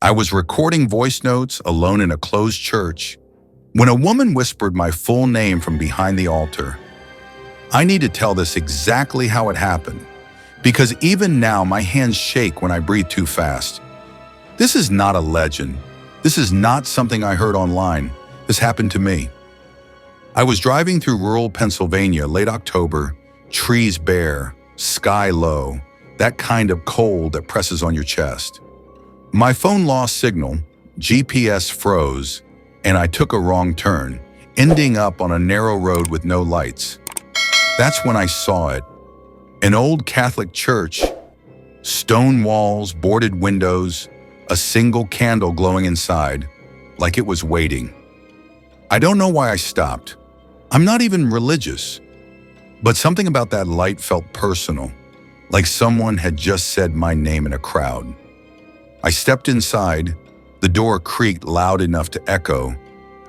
I was recording voice notes alone in a closed church when a woman whispered my full name from behind the altar. I need to tell this exactly how it happened, because even now my hands shake when I breathe too fast. This is not a legend. This is not something I heard online. This happened to me. I was driving through rural Pennsylvania, late October, trees bare, sky low, that kind of cold that presses on your chest. My phone lost signal, GPS froze, and I took a wrong turn, ending up on a narrow road with no lights. That's when I saw it. An old Catholic church, stone walls, boarded windows, a single candle glowing inside, like it was waiting. I don't know why I stopped. I'm not even religious, but something about that light felt personal, like someone had just said my name in a crowd. I stepped inside, the door creaked loud enough to echo,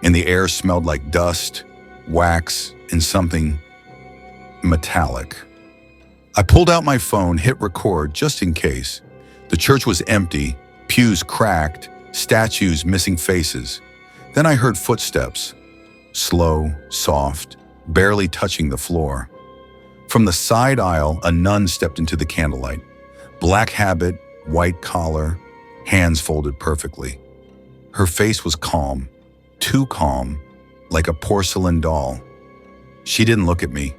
and the air smelled like dust, wax, and something metallic. I pulled out my phone, hit record just in case. The church was empty, pews cracked, statues missing faces. Then I heard footsteps, slow, soft, barely touching the floor. From the side aisle, a nun stepped into the candlelight. Black habit, white collar, hands folded perfectly. Her face was calm, too calm, like a porcelain doll. She didn't look at me.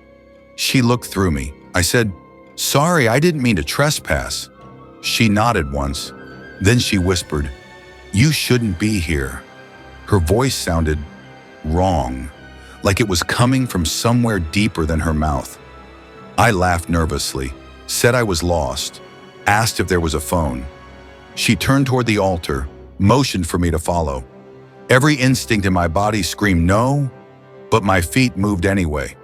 She looked through me. I said, "Sorry, I didn't mean to trespass." She nodded once. Then she whispered, "You shouldn't be here." Her voice sounded wrong, like it was coming from somewhere deeper than her mouth. I laughed nervously, said I was lost, asked if there was a phone. She turned toward the altar, motioned for me to follow. Every instinct in my body screamed no, but my feet moved anyway.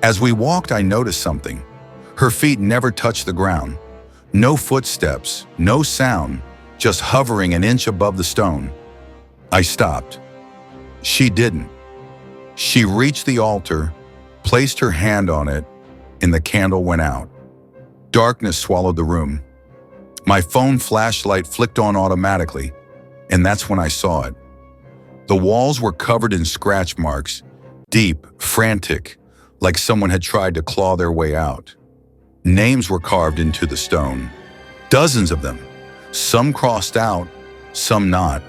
As we walked, I noticed something. Her feet never touched the ground. No footsteps, no sound, just hovering an inch above the stone. I stopped. She didn't. She reached the altar, placed her hand on it, and the candle went out. Darkness swallowed the room. My phone flashlight flicked on automatically, and that's when I saw it. The walls were covered in scratch marks, deep, frantic, like someone had tried to claw their way out. Names were carved into the stone, dozens of them, some crossed out, some not.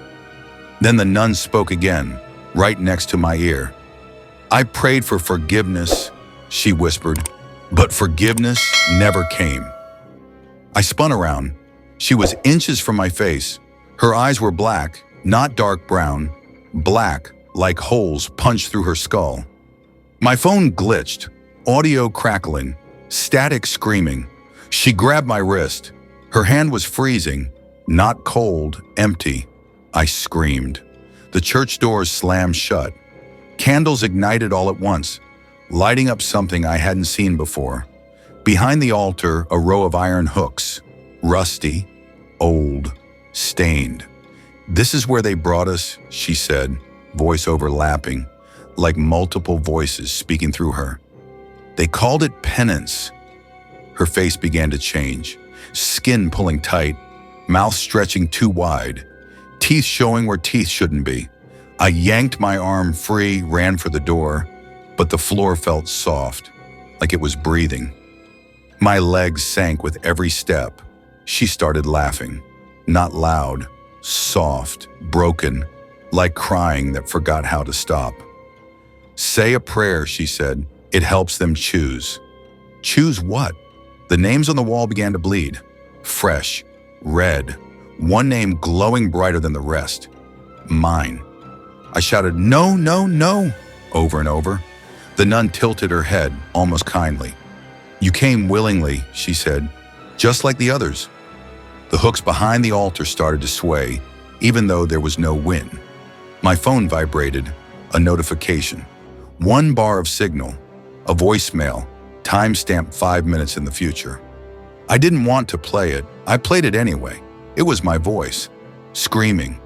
Then the nun spoke again, right next to my ear. "I prayed for forgiveness," she whispered, "but forgiveness never came." I spun around. She was inches from my face. Her eyes were black, not dark brown, black like holes punched through her skull. My phone glitched, audio crackling, static screaming. She grabbed my wrist. Her hand was freezing, not cold, empty. I screamed. The church doors slammed shut. Candles ignited all at once, lighting up something I hadn't seen before. Behind the altar, a row of iron hooks, rusty, old, stained. "This is where they brought us," she said, voice overlapping, like multiple voices speaking through her. "They called it penance." Her face began to change, skin pulling tight, mouth stretching too wide, teeth showing where teeth shouldn't be. I yanked my arm free, ran for the door, but the floor felt soft, like it was breathing. My legs sank with every step. She started laughing, not loud, soft, broken, like crying that forgot how to stop. "Say a prayer," she said. "It helps them choose." Choose what? The names on the wall began to bleed. Fresh, red, one name glowing brighter than the rest. Mine. I shouted, "No, no, no," over and over. The nun tilted her head, almost kindly. "You came willingly," she said, "just like the others." The hooks behind the altar started to sway, even though there was no wind. My phone vibrated, a notification. 1 bar of signal, a voicemail, timestamped 5 minutes in the future. I didn't want to play it. I played it anyway. It was my voice, screaming,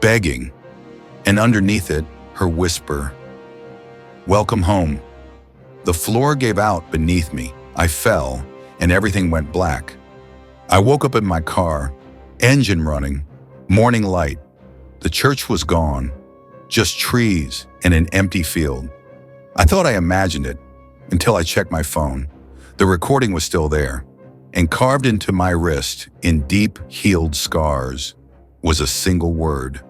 begging, and underneath it, her whisper, "Welcome home." The floor gave out beneath me. I fell, and everything went black. I woke up in my car, engine running, Morning light. The church was gone. Just trees and an empty field. I thought I imagined it until I checked my phone. The recording was still there, and carved into my wrist in deep, healed scars was a single word: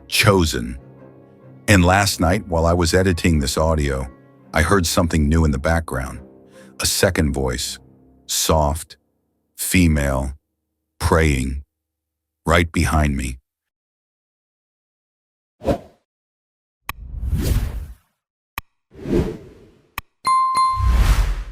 chosen. And last night, while I was editing this audio, I heard something new in the background. A second voice, soft, female, praying, right behind me.